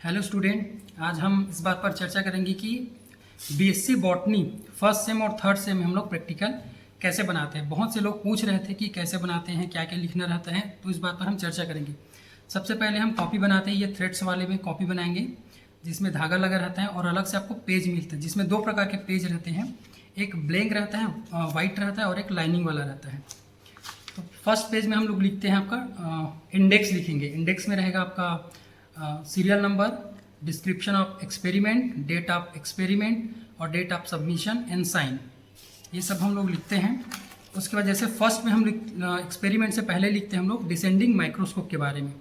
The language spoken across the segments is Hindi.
हेलो स्टूडेंट, आज हम इस बात पर चर्चा करेंगे कि बीएससी बॉटनी फर्स्ट सेम और थर्ड सेम में हम लोग प्रैक्टिकल कैसे बनाते हैं। बहुत से लोग पूछ रहे थे कि कैसे बनाते हैं, क्या क्या लिखना रहता है, तो इस बात पर हम चर्चा करेंगे। सबसे पहले हम कॉपी बनाते हैं। ये थ्रेड्स वाले में कॉपी बनाएंगे जिसमें धागा लगा रहता है और अलग से आपको पेज मिलता है, जिसमें दो प्रकार के पेज रहते हैं। एक ब्लैंक रहता है, वाइट रहता है, और एक लाइनिंग वाला रहता है। तो फर्स्ट पेज में हम लोग लिखते हैं आपका इंडेक्स लिखेंगे। इंडेक्स में रहेगा आपका serial number, description of experiment, date of experiment और date of submission and sign, ये सब हम लोग लिखते हैं। उसके बाद जैसे फर्स्ट में हम एक्सपेरिमेंट से पहले लिखते हैं हम लोग डिसेंडिंग माइक्रोस्कोप के बारे में।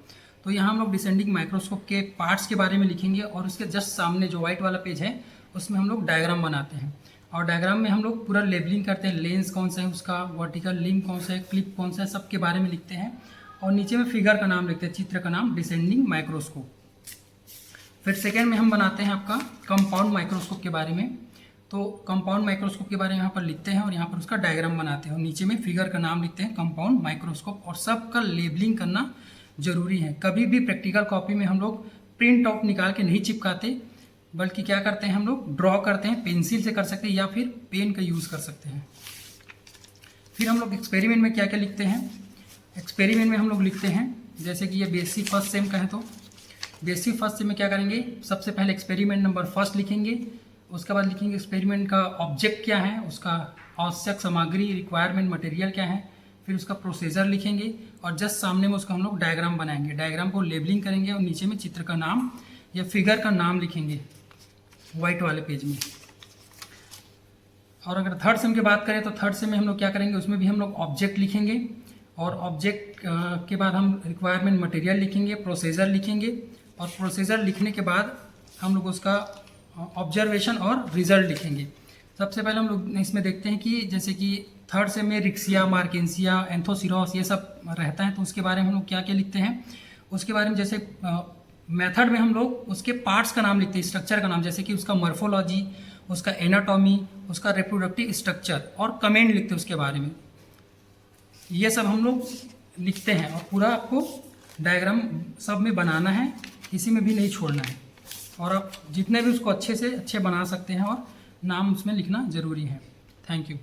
तो यहाँ हम लोग डिसेंडिंग माइक्रोस्कोप के पार्ट्स के बारे में लिखेंगे और उसके जस्ट सामने जो वाइट वाला पेज है उसमें हम लोग डायग्राम बनाते हैं। और डायग्राम में हम लोग पूरा लेबलिंग करते हैं, लेंस कौन सा है उसका, वर्टिकल लिंक कौन सा है, क्लिप कौन सा है, सब के बारे में लिखते हैं। और नीचे में फिगर का नाम लिखते हैं, चित्र का नाम डिसेंडिंग माइक्रोस्कोप। फिर सेकेंड में हम बनाते हैं आपका कंपाउंड माइक्रोस्कोप के बारे में। तो कंपाउंड माइक्रोस्कोप के बारे में यहाँ पर लिखते हैं और यहाँ पर उसका डायग्राम बनाते हैं और नीचे में फिगर का नाम लिखते हैं कंपाउंड माइक्रोस्कोप। और सबका लेबलिंग करना जरूरी है। कभी भी प्रैक्टिकल कॉपी में हम लोग प्रिंट आउट निकाल के नहीं चिपकाते, बल्कि क्या करते हैं हम लोग ड्रॉ करते हैं, पेंसिल से कर सकते हैं या फिर पेन का यूज़ कर सकते हैं। फिर हम लोग एक्सपेरिमेंट में क्या क्या लिखते हैं। एक्सपेरिमेंट में हम लोग लिखते हैं, जैसे कि ये बीएससी फर्स्ट सेम का है, तो बीएससी फर्स्ट सेम में क्या करेंगे, सबसे पहले एक्सपेरिमेंट नंबर फर्स्ट लिखेंगे। उसके बाद लिखेंगे एक्सपेरिमेंट का ऑब्जेक्ट क्या है, उसका आवश्यक सामग्री, रिक्वायरमेंट मटेरियल क्या है। फिर उसका प्रोसीजर लिखेंगे और जस्ट सामने में उसका हम लोग डायग्राम बनाएंगे। डायग्राम को लेबलिंग करेंगे और नीचे में चित्र का नाम या फिगर का नाम लिखेंगे वाइट वाले पेज में। और अगर थर्ड सेम की बात करें तो थर्ड सेम में हम लोग क्या करेंगे, उसमें भी हम लोग ऑब्जेक्ट लिखेंगे और ऑब्जेक्ट के बाद हम रिक्वायरमेंट मटेरियल लिखेंगे, प्रोसीजर लिखेंगे और प्रोसीजर लिखने के बाद हम लोग उसका ऑब्जर्वेशन और रिजल्ट लिखेंगे। सबसे पहले हम लोग इसमें देखते हैं कि जैसे कि थर्ड सेम में रिक्सिया, मार्केंसिया, एंथोसिरोस ये सब रहता है, तो उसके बारे में हम लोग क्या क्या लिखते हैं। उसके बारे में जैसे मेथड में हम लोग उसके पार्ट्स का नाम लिखते हैं, स्ट्रक्चर का नाम, जैसे कि उसका मॉर्फोलॉजी, उसका एनाटॉमी, उसका रिप्रोडक्टिव स्ट्रक्चर और कमेंट लिखते हैं उसके बारे में। ये सब हम लोग लिखते हैं और पूरा आपको डायग्राम सब में बनाना है, किसी में भी नहीं छोड़ना है। और आप जितने भी उसको अच्छे से अच्छे बना सकते हैं और नाम उसमें लिखना ज़रूरी है। Thank you.